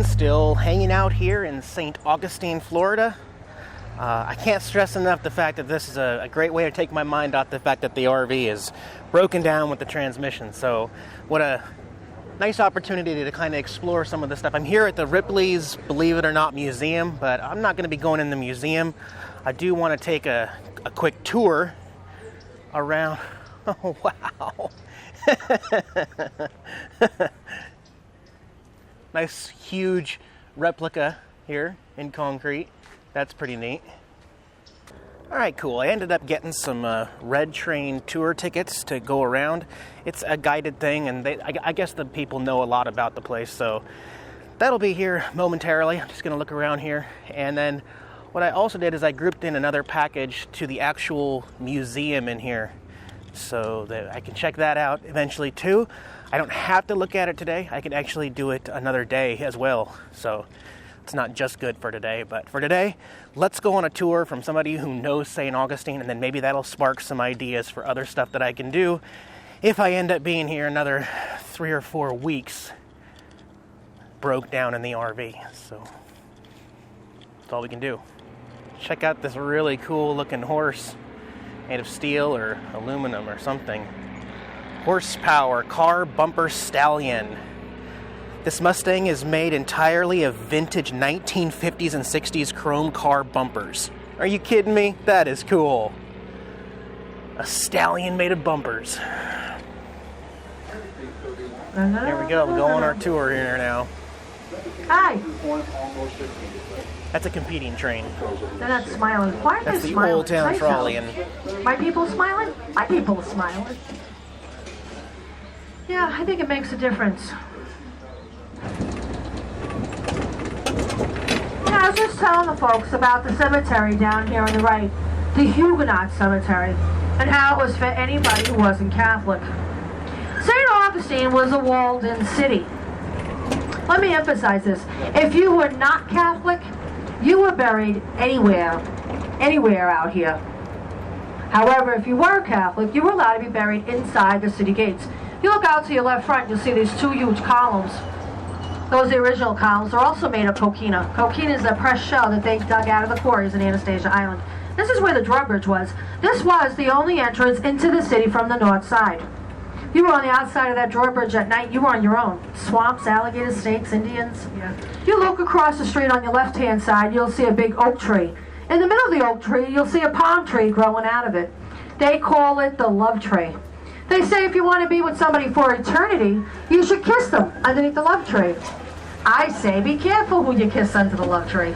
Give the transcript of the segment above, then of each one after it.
still hanging out here in St. Augustine, Florida. I can't stress enough the fact that this is a great way to take my mind off the fact that the RV is broken down with the transmission. So what a nice opportunity to kind of explore some of the stuff. I'm here at the Ripley's Believe It or Not Museum, but I'm not going to be going in the museum. I do want to take a quick tour around. Oh, wow. Nice, huge replica here in concrete. That's pretty neat. All right, cool. I ended up getting some Red Train tour tickets to go around. It's a guided thing, and I guess the people know a lot about the place, so that'll be here momentarily. I'm just going to look around here. And then what I also did is I grouped in another package to the actual museum in here so that I can check that out eventually too. I don't have to look at it today. I can actually do it another day as well. So it's not just good for today, but for today, let's go on a tour from somebody who knows St. Augustine, and then maybe that'll spark some ideas for other stuff that I can do if I end up being here another 3 or 4 weeks broke down in the RV. So that's all we can do. Check out this really cool looking horse made of steel or aluminum or something. Horsepower car bumper stallion. This Mustang is made entirely of vintage 1950s and 60s chrome car bumpers. Are you kidding me? That is cool. A stallion made of bumpers. Here we go. We'll go on our tour here now. Hi. That's a competing train. They're not smiling. Why are That's they the smiling? Old Town Trolley. My people smiling? My people are smiling. Yeah, I think it makes a difference. Yeah, I was just telling the folks about the cemetery down here on the right, the Huguenot Cemetery, and how it was for anybody who wasn't Catholic. St. Augustine was a walled-in city. Let me emphasize this. If you were not Catholic, you were buried anywhere out here. However, if you were Catholic, you were allowed to be buried inside the city gates. If you look out to your left front, you'll see these 2 huge columns. Those are the original columns. They're also made of coquina. Coquina is a pressed shell that they dug out of the quarries in Anastasia Island. This is where the drawbridge was. This was the only entrance into the city from the north side. If you were on the outside of that drawbridge at night, you were on your own. Swamps, alligators, snakes, Indians. Yeah. If you look across the street on your left-hand side, you'll see a big oak tree. In the middle of the oak tree, you'll see a palm tree growing out of it. They call it the love tree. They say if you want to be with somebody for eternity, you should kiss them underneath the love tree. I say be careful who you kiss under the love tree.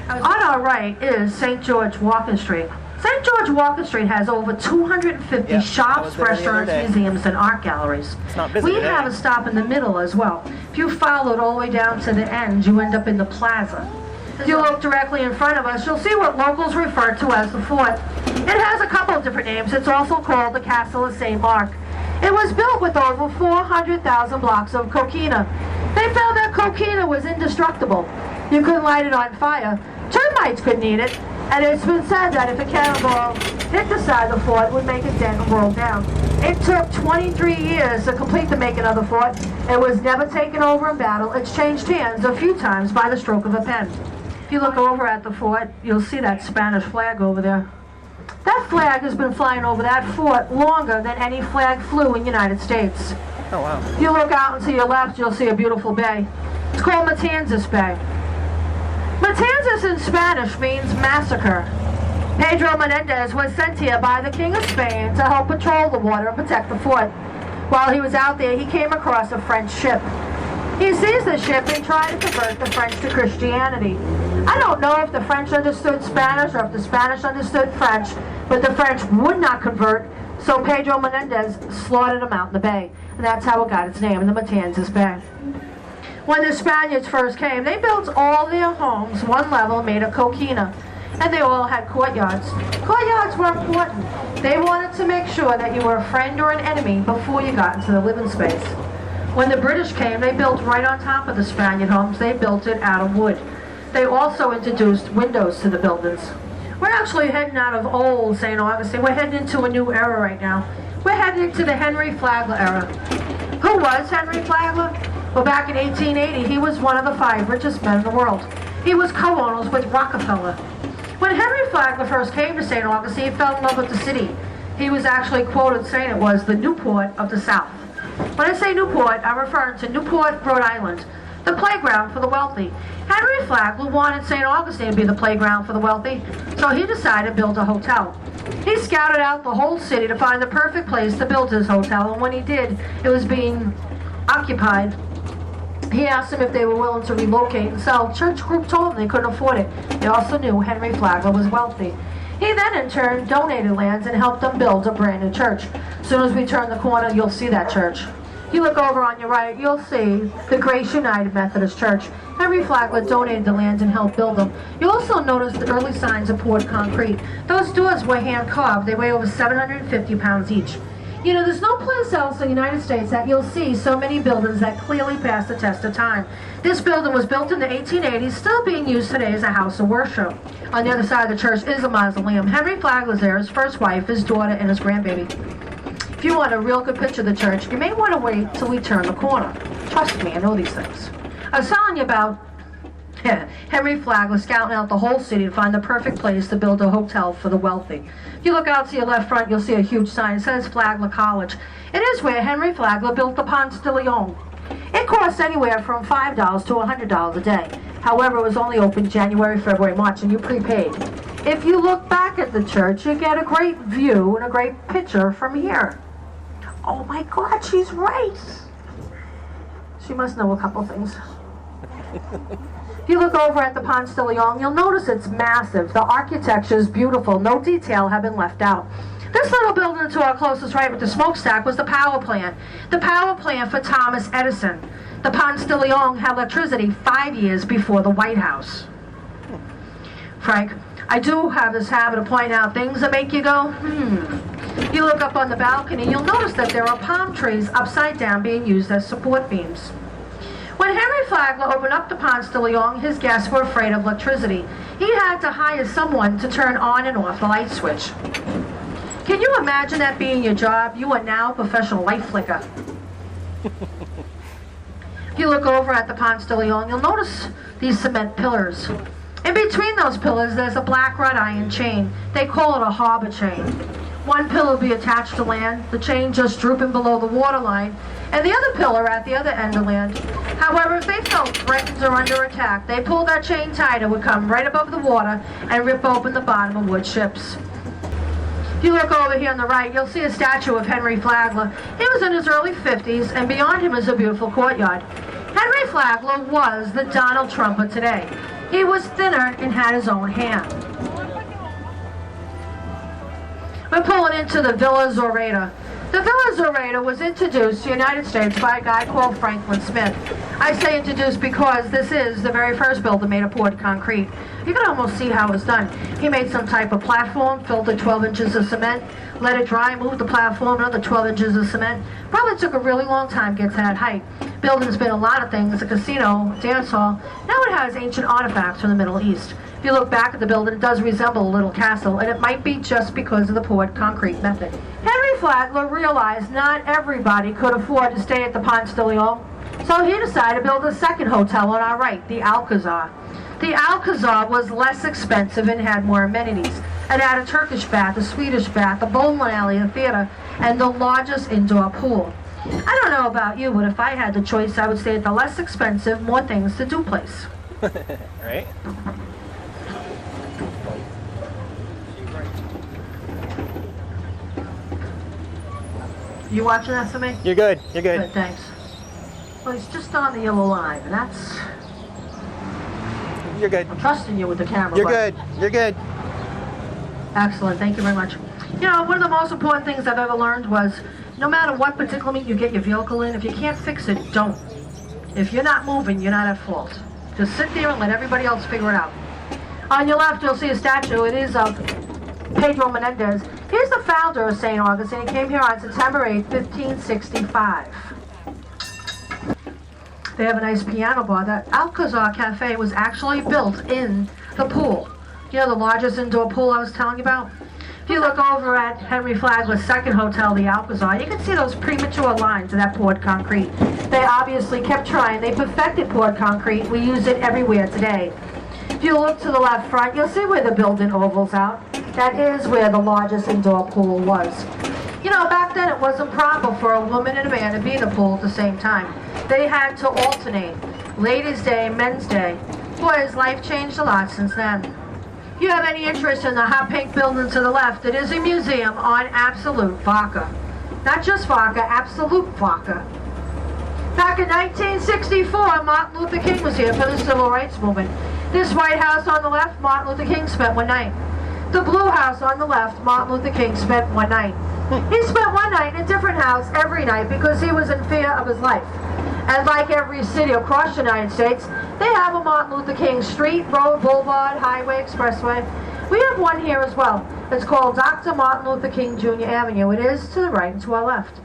On our right is St. George Walking Street. St. George Walking Street has over 250 shops, restaurants, museums, and art galleries. It's not busy We today. have a stop in the middle as well. If you follow it all the way down to the end, you end up in the plaza. If you look directly in front of us, you'll see what locals refer to as the fort. It has a couple of different names. It's also called the Castle of St. Mark. It was built with over 400,000 blocks of coquina. They found that coquina was indestructible. You couldn't light it on fire. Termites couldn't eat it. And it's been said that if a cannonball hit the side of the fort, it would make a dent and roll down. It took 23 years to complete the making of the fort. It was never taken over in battle. It's changed hands a few times by the stroke of a pen. If you look over at the fort, you'll see that Spanish flag over there. That flag has been flying over that fort longer than any flag flew in the United States. Oh, wow. If you look out and to your left, you'll see a beautiful bay. It's called Matanzas Bay. Matanzas in Spanish means massacre. Pedro Menendez was sent here by the King of Spain to help patrol the water and protect the fort. While he was out there, he came across a French ship. He seized the ship and tried to convert the French to Christianity. I don't know if the French understood Spanish or if the Spanish understood French, but the French would not convert, so Pedro Menendez slaughtered them out in the bay. And that's how it got its name, in the Matanzas Bay. When the Spaniards first came, they built all their homes one level made of coquina. And they all had courtyards. Courtyards were important. They wanted to make sure that you were a friend or an enemy before you got into the living space. When the British came, they built right on top of the Spaniard homes. They built it out of wood. They also introduced windows to the buildings. We're actually heading out of old St. Augustine. We're heading into a new era right now. We're heading into the Henry Flagler era. Who was Henry Flagler? Well, back in 1880, he was one of the 5 richest men in the world. He was co-owners with Rockefeller. When Henry Flagler first came to St. Augustine, he fell in love with the city. He was actually quoted saying it was the Newport of the South. When I say Newport, I'm referring to Newport, Rhode Island, the playground for the wealthy. Henry Flagler wanted St. Augustine to be the playground for the wealthy, so he decided to build a hotel. He scouted out the whole city to find the perfect place to build his hotel, and when he did, it was being occupied. He asked them if they were willing to relocate and sell. Church group told them they couldn't afford it. They also knew Henry Flagler was wealthy. He then, in turn, donated lands and helped them build a brand new church. As soon as we turn the corner, you'll see that church. If you look over on your right, you'll see the Grace United Methodist Church. Henry Flagler donated the lands and helped build them. You'll also notice the early signs of poured concrete. Those doors were hand-carved. They weigh over 750 pounds each. You know, there's no place else in the United States that you'll see so many buildings that clearly pass the test of time. This building was built in the 1880s, still being used today as a house of worship. On the other side of the church is a mausoleum. Henry Flagler's there, his first wife, his daughter, and his grandbaby. If you want a real good picture of the church, you may want to wait till we turn the corner. Trust me, I know these things. I was telling you about Henry Flagler scouting out the whole city to find the perfect place to build a hotel for the wealthy. If you look out to your left front, you'll see a huge sign. It says Flagler College. It is where Henry Flagler built the Ponce de Leon. It costs anywhere from $5 to $100 a day. However, it was only open January, February, March, and you prepaid. If you look back at the church, you get a great view and a great picture from here. Oh my God, she's right. She must know a couple things. If you look over at the Ponce de Leon, you'll notice it's massive. The architecture is beautiful. No detail have been left out. This little building to our closest right with the smokestack was the power plant. The power plant for Thomas Edison. The Ponce de Leon had electricity 5 years before the White House. Frank, I do have this habit of pointing out things that make you go, You look up on the balcony, you'll notice that there are palm trees upside down being used as support beams. When Henry Flagler opened up the Ponce de Leon, his guests were afraid of electricity. He had to hire someone to turn on and off the light switch. Can you imagine that being your job? You are now a professional light flicker. If you look over at the Ponce de Leon, you'll notice these cement pillars. In between those pillars, there's a black wrought iron chain. They call it a harbor chain. One pillar will be attached to land, the chain just drooping below the waterline, and the other pillar at the other end of land. However, if they felt threatened or under attack, they pulled that chain tight, it would come right above the water and rip open the bottom of wood ships. If you look over here on the right, you'll see a statue of Henry Flagler. He was in his early 50s, and beyond him is a beautiful courtyard. Henry Flagler was the Donald Trump of today. He was thinner and had his own hand. We're pulling into the Villa Zorata. The Villa Zorata was introduced to the United States by a guy called Franklin Smith. I say introduced because this is the very first building made of poured concrete. You can almost see how it was done. He made some type of platform, filled it 12 inches of cement, let it dry, moved the platform another 12 inches of cement. Probably took a really long time to get to that height. Building's been a lot of things, a casino, dance hall. Now it has ancient artifacts from the Middle East. If you look back at the building, it does resemble a little castle, and it might be just because of the poured concrete method. Henry Flagler realized not everybody could afford to stay at the Ponce de Leon, so he decided to build a second hotel on our right, the Alcazar. The Alcazar was less expensive and had more amenities. It had a Turkish bath, a Swedish bath, a bowling alley, a theater, and the largest indoor pool. I don't know about you, but if I had the choice, I would stay at the less expensive, more things to do place. Right? You watching that for me? You're good. You're good. Good, thanks. Well, he's just on the yellow line, and that's... You're good. I'm trusting you with the camera. You're good. You're good. Excellent. Thank you very much. You know, one of the most important things I've ever learned was no matter what particular meat you get your vehicle in, if you can't fix it, don't. If you're not moving, you're not at fault. Just sit there and let everybody else figure it out. On your left, you'll see a statue. It is of Pedro Menendez. He's the founder of St. Augustine. He came here on September 8, 1565. They have a nice piano bar. That Alcazar Cafe was actually built in the pool. You know, the largest indoor pool I was telling you about? If you look over at Henry Flagler's second hotel, the Alcazar, you can see those premature lines of that poured concrete. They obviously kept trying. They perfected poured concrete. We use it everywhere today. If you look to the left front, you'll see where the building ovals out. That is where the largest indoor pool was. You know, back then it wasn't proper for a woman and a man to be in the pool at the same time. They had to alternate. Ladies' day, men's day. Boy, has life changed a lot since then. If you have any interest in the hot pink building to the left, it is a museum on absolute vodka. Not just vodka, absolute vodka. Back in 1964, Martin Luther King was here for the Civil Rights Movement. This White House on the left, Martin Luther King spent one night. The Blue House on the left, Martin Luther King spent one night. He spent one night in a different house every night because he was in fear of his life. And like every city across the United States, they have a Martin Luther King street, road, boulevard, highway, expressway. We have one here as well. It's called Dr. Martin Luther King Jr. Avenue. It is to the right and to our left.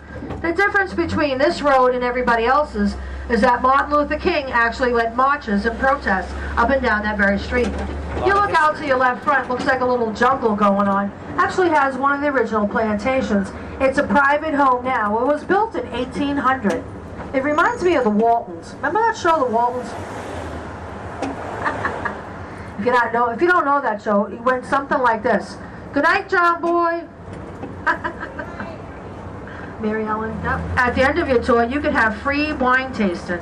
The difference between this road and everybody else's is that Martin Luther King actually led marches and protests up and down that very street. You look out to your left front, looks like a little jungle going on. Actually has one of the original plantations. It's a private home now. It was built in 1800. It reminds me of the Waltons. Remember that show, The Waltons? If you don't know that show, it went something like this. Good night, John Boy. Mary Ellen. Yep. At the end of your tour, you can have free wine tasting.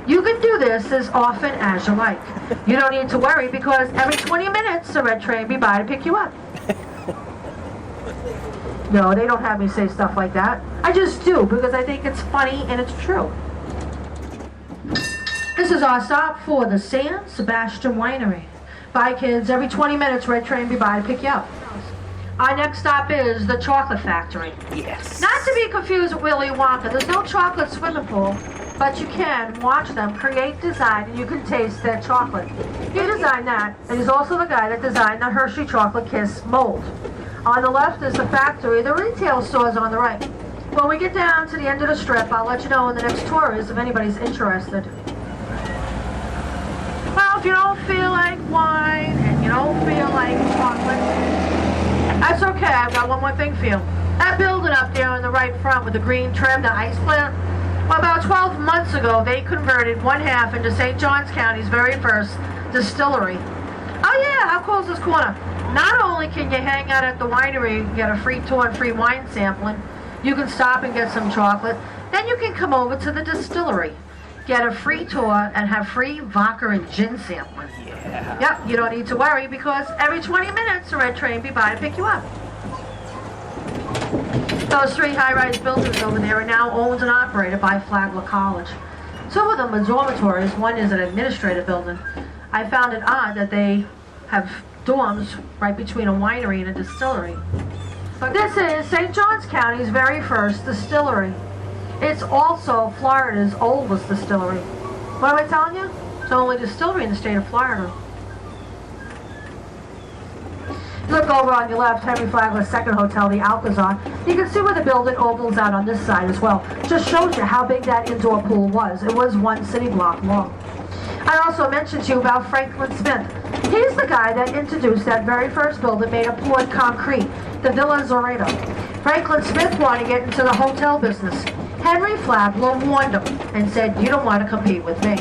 You can do this as often as you like. You don't need to worry because every 20 minutes the red train will be by to pick you up. No, they don't have me say stuff like that. I just do because I think it's funny and it's true. This is our stop for the San Sebastian Winery. Bye, kids. Every 20 minutes, red train be by to pick you up. Our next stop is the Chocolate Factory. Yes. Not to be confused with Willy Wonka. There's no chocolate swimming pool, but you can watch them create design and you can taste their chocolate. He designed that, and he's also the guy that designed the Hershey Chocolate Kiss mold. On the left is the factory. The retail store's on the right. When we get down to the end of the strip, I'll let you know when the next tour is if anybody's interested. Well, if you don't feel like wine and you don't feel like chocolate, that's okay. I've got one more thing for you. That building up there in the right front with the green trim, the ice plant, well, about 12 months ago, they converted one half into St. Johns County's very first distillery. Oh yeah, how cool is this corner? Not only can you hang out at the winery, get a free tour and free wine sampling, you can stop and get some chocolate, then you can come over to the distillery, get a free tour, and have free vodka and gin sampling. Yeah. Yep, you don't need to worry because every 20 minutes a red train be by to pick you up. Those three high-rise buildings over there are now owned and operated by Flagler College. Two of them are dormitories, one is an administrative building. I found it odd that they have dorms right between a winery and a distillery. But this is St. Johns County's very first distillery. It's also Florida's oldest distillery. What am I telling you? It's the only distillery in the state of Florida. Look over on your left, Henry Flagler's second hotel, the Alcazar. You can see where the building ovals out on this side as well. Just shows you how big that indoor pool was. It was one city block long. I also mentioned to you about Franklin Smith. He's the guy that introduced that very first building made of poured concrete, the Villa Zorato. Franklin Smith wanted to get into the hotel business. Henry Flagler warned him and said, "You don't want to compete with me."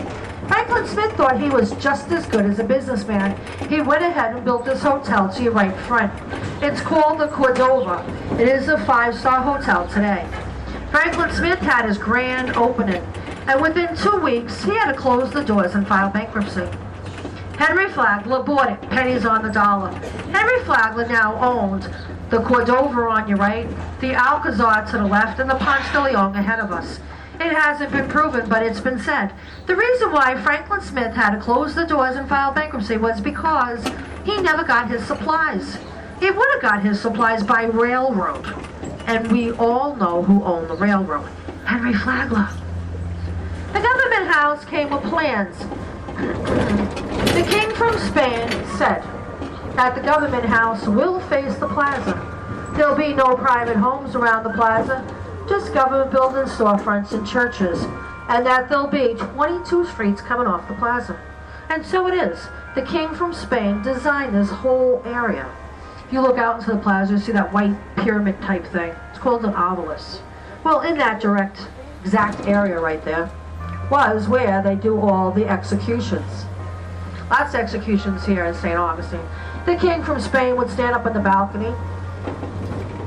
Franklin Smith thought he was just as good as a businessman. He went ahead and built this hotel to your right front. It's called the Cordova. It is a 5-star hotel today. Franklin Smith had his grand opening, and within 2 weeks, he had to close the doors and file bankruptcy. Henry Flagler bought it, pennies on the dollar. Henry Flagler now owned the Cordova on your right, the Alcazar to the left, and the Ponce de Leon ahead of us. It hasn't been proven, but it's been said. The reason why Franklin Smith had to close the doors and file bankruptcy was because he never got his supplies. He would have got his supplies by railroad. And we all know who owned the railroad. Henry Flagler. The government house came with plans. The king from Spain said that the government house will face the plaza. There'll be no private homes around the plaza, just government buildings, storefronts, and churches, and that there'll be 22 streets coming off the plaza. And so it is. The king from Spain designed this whole area. If If you look out into the plaza, you see that white pyramid type thing. It's called an obelisk. Well, in that exact area right there was where they do all the executions. Lots of executions here in St. Augustine. The king from Spain would stand up on the balcony.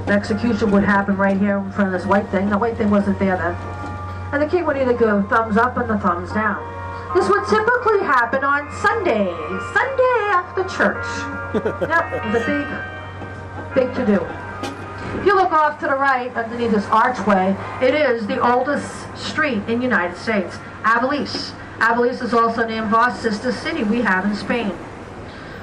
The execution would happen right here in front of this white thing. The white thing wasn't there then. And the king would either go thumbs up and the thumbs down. This would typically happen on Sunday after church. Yep, it was a big to-do. If you look off to the right, underneath this archway, it is the oldest street in the United States, Avilés. Avilés is also named our sister city we have in Spain.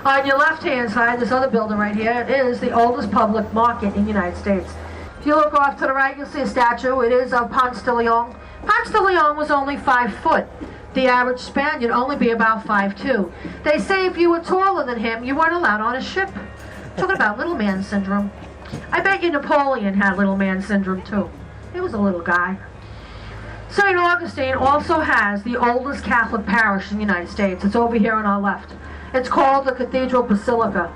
On your left-hand side, this other building right here is the oldest public market in the United States. If you look off to the right, you'll see a statue. It is of Ponce de Leon. Ponce de Leon was only 5 foot. The average Spaniard only be about 5'2". They say if you were taller than him, you weren't allowed on a ship. Talking about little man syndrome. I bet you Napoleon had little man syndrome too. He was a little guy. St. Augustine also has the oldest Catholic parish in the United States. It's over here on our left. It's called the Cathedral Basilica.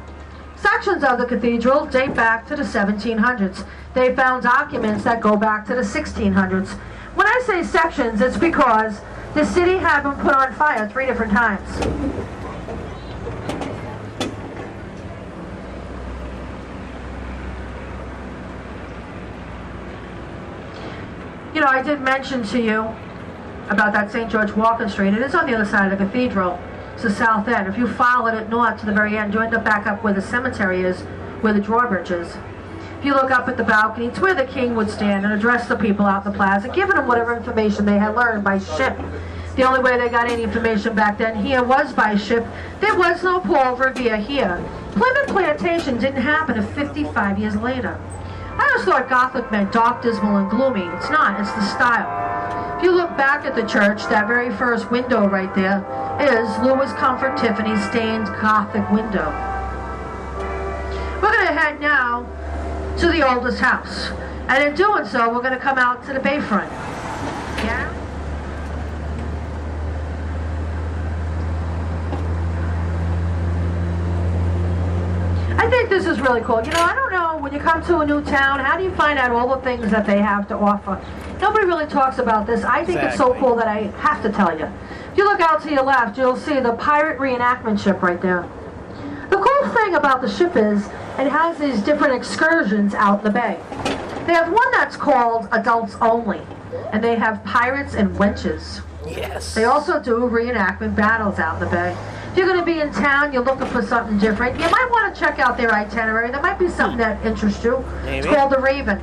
Sections of the cathedral date back to the 1700s. They found documents that go back to the 1600s. When I say sections, it's because the city had been put on fire 3 different times. You know, I did mention to you about that St. George Walking Street. It is on the other side of the cathedral. It's the south end. If you follow it north to the very end, you end up back up where the cemetery is, where the drawbridge is. If you look up at the balcony, it's where the king would stand and address the people out in the plaza, giving them whatever information they had learned by ship. The only way they got any information back then here was by ship. There was no Paul Revere here. Plymouth Plantation didn't happen until 55 years later. I always thought Gothic meant dark, dismal, and gloomy. It's not. It's the style. If you look back at the church, that very first window right there is Louis Comfort Tiffany's stained Gothic window. We're going to head now to the oldest house. And in doing so, we're going to come out to the bayfront. Yeah? I think this is really cool. You know, I don't know, when you come to a new town, how do you find out all the things that they have to offer? Nobody really talks about this. I think It's so cool that I have to tell you. If you look out to your left, you'll see the pirate reenactment ship right there. The cool thing about the ship is it has these different excursions out in the bay. They have one that's called Adults Only, and they have pirates and wenches. Yes. They also do reenactment battles out in the bay. If you're going to be in town, you're looking for something different, you might want to check out their itinerary. There might be something that interests you. Maybe. It's called the Raven.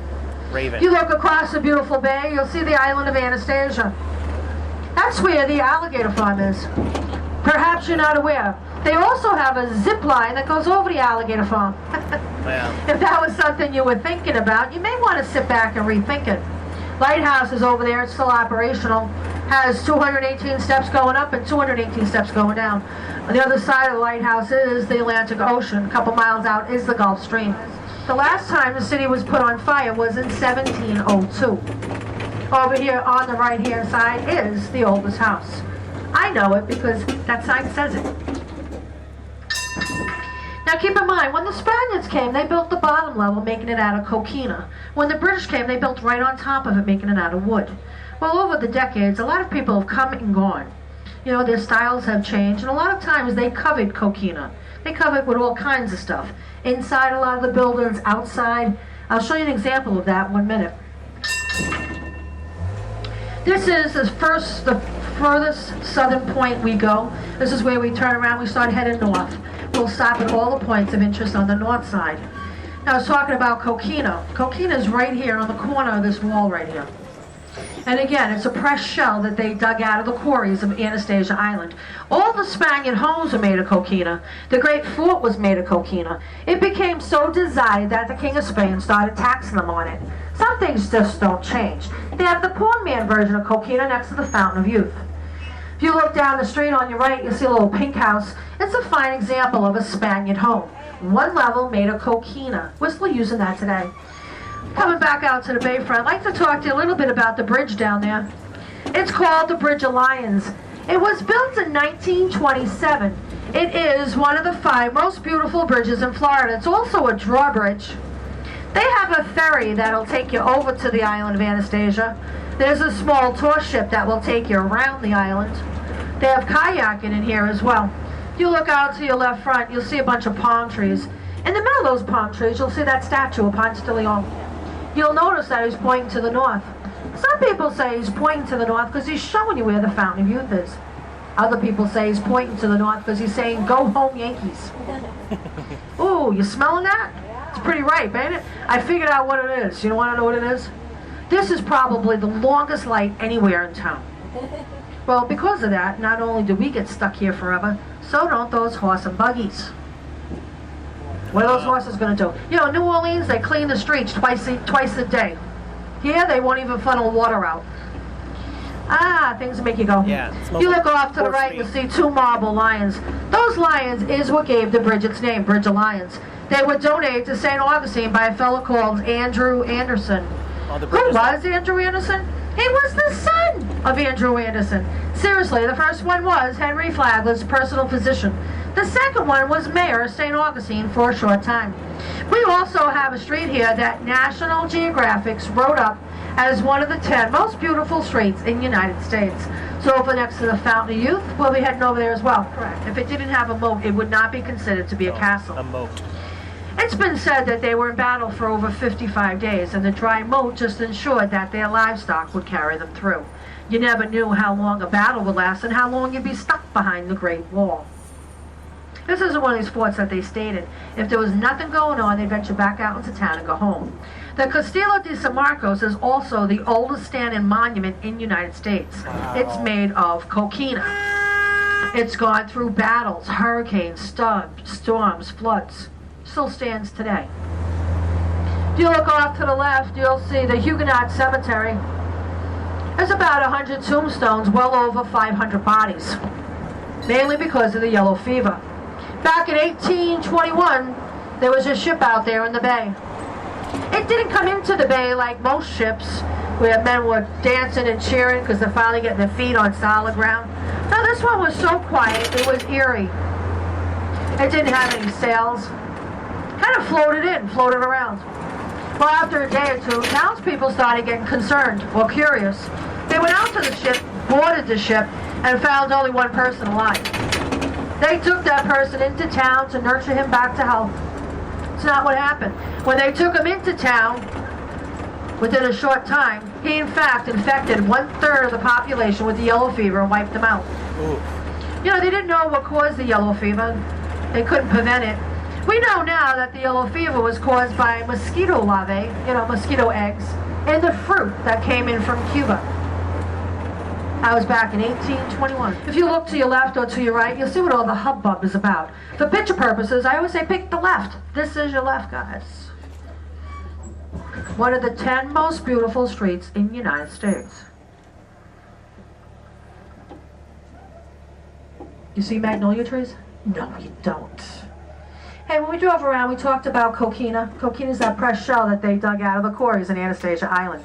Raven. You look across the beautiful bay, you'll see the island of Anastasia. That's where the alligator farm is. Perhaps you're not aware. They also have a zip line that goes over the alligator farm. Well. If that was something you were thinking about, you may want to sit back and rethink it. Lighthouse is over there, it's still operational. Has 218 steps going up and 218 steps going down. On the other side of the lighthouse is the Atlantic Ocean. A couple miles out is the Gulf Stream. The last time the city was put on fire was in 1702. Over here on the right-hand side is the oldest house. I know it because that sign says it. Now keep in mind, when the Spaniards came, they built the bottom level, making it out of coquina. When the British came, they built right on top of it, making it out of wood. Well, over the decades, a lot of people have come and gone. You know, their styles have changed, and a lot of times they covered coquina. They covered with all kinds of stuff. Inside a lot of the buildings, outside. I'll show you an example of that in 1 minute. This is the furthest southern point we go. This is where we turn around, we start heading north. We'll stop at all the points of interest on the north side. Now I was talking about coquina. Coquina is right here on the corner of this wall right here. And again, it's a pressed shell that they dug out of the quarries of Anastasia Island. All the Spaniard homes are made of coquina. The great fort was made of coquina. It became so desired that the King of Spain started taxing them on it. Some things just don't change. They have the poor man version of coquina next to the Fountain of Youth. If you look down the street on your right, you see a little pink house. It's a fine example of a Spaniard home. One level made of coquina. We're still using that today. Coming back out to the bayfront, I'd like to talk to you a little bit about the bridge down there. It's called the Bridge of Lions. It was built in 1927. It is one of the 5 most beautiful bridges in Florida. It's also a drawbridge. They have a ferry that'll take you over to the island of Anastasia. There's a small tour ship that will take you around the island. They have kayaking in here as well. If you look out to your left front, you'll see a bunch of palm trees. In the middle of those palm trees, you'll see that statue of Ponce de Leon. You'll notice that he's pointing to the north. Some people say he's pointing to the north because he's showing you where the Fountain of Youth is. Other people say he's pointing to the north because he's saying, "Go home, Yankees." Ooh, you smelling that? It's pretty ripe, ain't it? I figured out what it is. You want to know what it is? This is probably the longest light anywhere in town. Well, because of that, not only do we get stuck here forever, so don't those horse and buggies. What are those horses going to do? You know, in New Orleans, they clean the streets twice a day. Here, they won't even funnel water out. Things make you go. Yeah. You look off to the right, you'll see 2 marble lions. Those lions is what gave the bridge its name, Bridge of Lions. They were donated to St. Augustine by a fellow called Andrew Anderson. Who was Andrew Anderson? He was the son of Andrew Anderson. Seriously, the first one was Henry Flagler's personal physician. The second one was mayor of St. Augustine for a short time. We also have a street here that National Geographic wrote up as one of the 10 most beautiful streets in the United States. So over next to the Fountain of Youth, we'll be heading over there as well. Correct. If it didn't have a moat, it would not be considered to be a castle. A moat. It's been said that they were in battle for over 55 days, and the dry moat just ensured that their livestock would carry them through. You never knew how long a battle would last and how long you'd be stuck behind the Great Wall. This isn't one of these forts that they stayed in. If there was nothing going on, they'd venture back out into town and go home. The Castillo de San Marcos is also the oldest standing monument in the United States. Wow. It's made of coquina. It's gone through battles, hurricanes, storms, floods. Still stands today. If you look off to the left, you'll see the Huguenot Cemetery. There's about 100 tombstones, well over 500 bodies, mainly because of the yellow fever. Back in 1821, there was a ship out there in the bay. It didn't come into the bay like most ships, where men were dancing and cheering because they're finally getting their feet on solid ground. No, this one was so quiet, it was eerie. It didn't have any sails. Kind of floated around. Well, after a day or two, townspeople started getting concerned or curious. They went out to the ship, boarded the ship, and found only one person alive. They took that person into town to nurture him back to health. It's not what happened. When they took him into town, within a short time, he in fact infected 1/3 of the population with the yellow fever and wiped them out. Ooh. You know, they didn't know what caused the yellow fever. They couldn't prevent it. We know now that the yellow fever was caused by mosquito larvae, mosquito eggs, in the fruit that came in from Cuba. That was back in 1821. If you look to your left or to your right, you'll see what all the hubbub is about. For picture purposes, I always say pick the left. This is your left, guys. One of the 10 most beautiful streets in the United States. You see magnolia trees? No, you don't. Hey, when we drove around, we talked about coquina. Coquina is that pressed shell that they dug out of the quarries in Anastasia Island.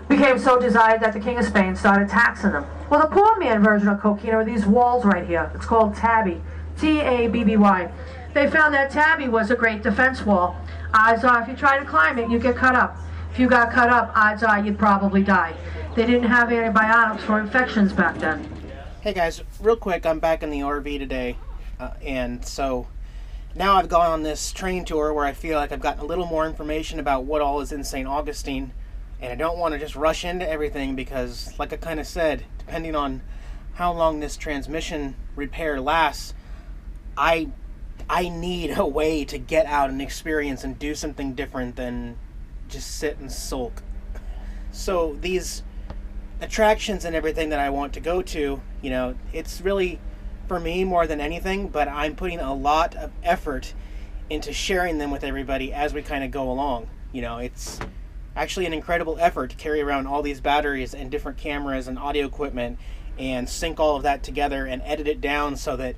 Became so desired that the King of Spain started taxing them. Well, the poor man version of coquina are these walls right here. It's called tabby, T-A-B-B-Y. They found that tabby was a great defense wall. Odds are, if you try to climb it, you get cut up. If you got cut up, odds are you'd probably die. They didn't have antibiotics for infections back then. Hey guys, real quick, I'm back in the RV today. And so now I've gone on this train tour where I feel like I've gotten a little more information about what all is in St. Augustine, and I don't want to just rush into everything because, like I kind of said, depending on how long this transmission repair lasts, I need a way to get out and experience and do something different than just sit and sulk. So these attractions and everything that I want to go to, it's really for me more than anything, but I'm putting a lot of effort into sharing them with everybody as we kind of go along. It's actually an incredible effort to carry around all these batteries and different cameras and audio equipment and sync all of that together and edit it down so that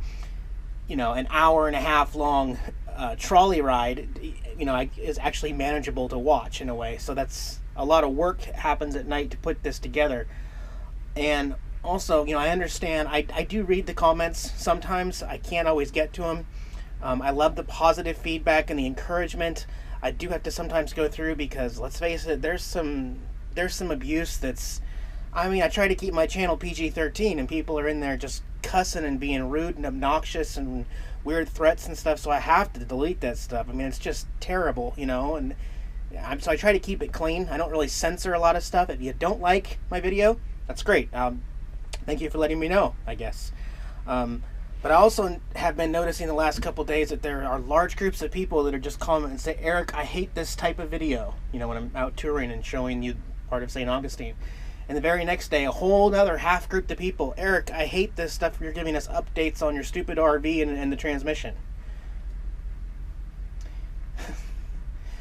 an hour and a half long trolley ride is actually manageable to watch in a way. So that's a lot of work happens at night to put this together. And Also, I understand, I do read the comments sometimes. I can't always get to them. I love the positive feedback and the encouragement. I do have to sometimes go through because, let's face it, there's some abuse that's... I try to keep my channel PG-13, and people are in there just cussing and being rude and obnoxious and weird threats and stuff, so I have to delete that stuff. It's just terrible, and so I try to keep it clean. I don't really censor a lot of stuff. If you don't like my video, that's great. Thank you for letting me know, I guess. But I also have been noticing the last couple days that there are large groups of people that are just commenting and say, Eric, I hate this type of video, when I'm out touring and showing you part of St. Augustine. And the very next day, a whole other half group of people, Eric, I hate this stuff you're giving us updates on your stupid RV and the transmission.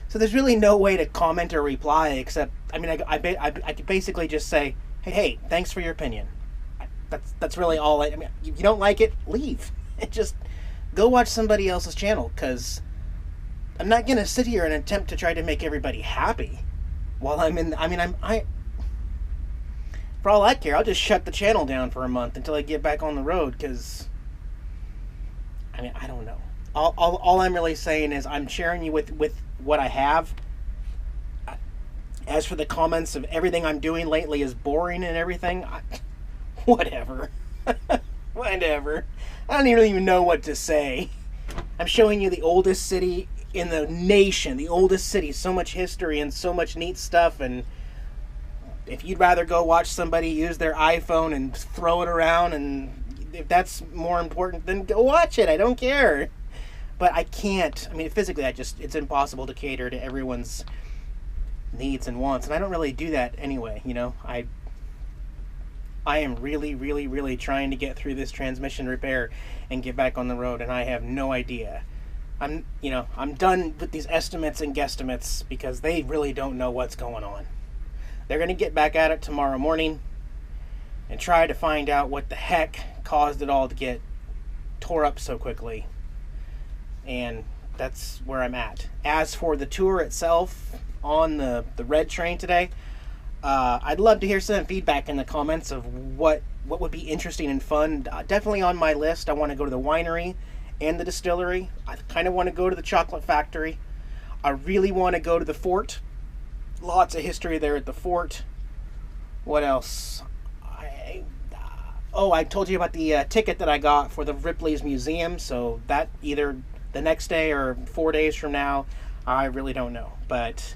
So there's really no way to comment or reply except, I could basically just say, hey, thanks for your opinion. That's really all. If you don't like it, leave. Just go watch somebody else's channel, because I'm not going to sit here and attempt to try to make everybody happy while I'm in... For all I care, I'll just shut the channel down for a month until I get back on the road, because... I don't know. All I'm really saying is I'm sharing you with what I have. As for the comments of everything I'm doing lately is boring and everything, whatever. Whatever. I don't even know what to say. I'm showing you the oldest city in the nation. The oldest city. So much history and so much neat stuff. And if you'd rather go watch somebody use their iPhone and throw it around, and if that's more important, then go watch it. I don't care. But I can't. Physically, it's impossible to cater to everyone's needs and wants. And I don't really do that anyway, I am really, really, really trying to get through this transmission repair and get back on the road, and I have no idea. I'm done with these estimates and guesstimates because they really don't know what's going on. They're going to get back at it tomorrow morning and try to find out what the heck caused it all to get tore up so quickly. And that's where I'm at. As for the tour itself on the red train today, I'd love to hear some feedback in the comments of what would be interesting and fun. Definitely on my list. I want to go to the winery and the distillery. I kind of want to go to the chocolate factory. I really want to go to the fort. Lots of history there at the fort. What else? I told you about the ticket that I got for the Ripley's Museum. So that either the next day or 4 days from now, I really don't know. But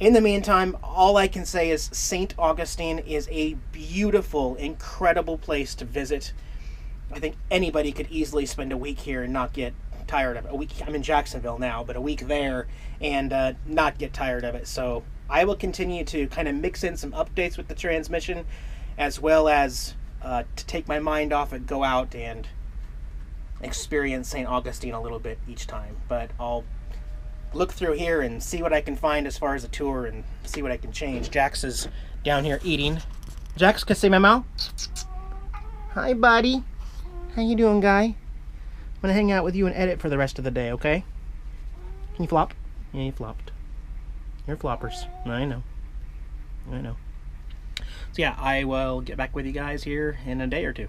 in the meantime, all I can say is St. Augustine is a beautiful, incredible place to visit. I think anybody could easily spend a week here and not get tired of it. I'm in Jacksonville now, but a week there and not get tired of it. So I will continue to kind of mix in some updates with the transmission, as well as to take my mind off it, go out and experience St. Augustine a little bit each time. But I'll look through here and see what I can find as far as a tour and see what I can change. Jax is down here eating. Jax, can I say my mouth? Hi, buddy. How you doing, guy? I'm gonna hang out with you and edit for the rest of the day, okay? Can you flop? Yeah, you flopped. You're floppers. I know. So yeah, I will get back with you guys here in a day or two.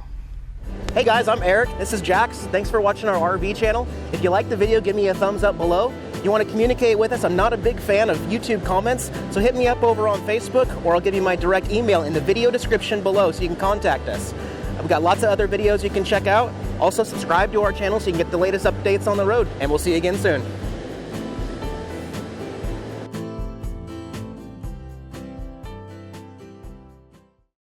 Hey guys, I'm Eric. This is Jax. Thanks for watching our RV channel. If you liked the video, give me a thumbs up below. If you want to communicate with us, I'm not a big fan of YouTube comments, so hit me up over on Facebook, or I'll give you my direct email in the video description below so you can contact us. I've got lots of other videos you can check out. Also, subscribe to our channel so you can get the latest updates on the road, and we'll see you again soon.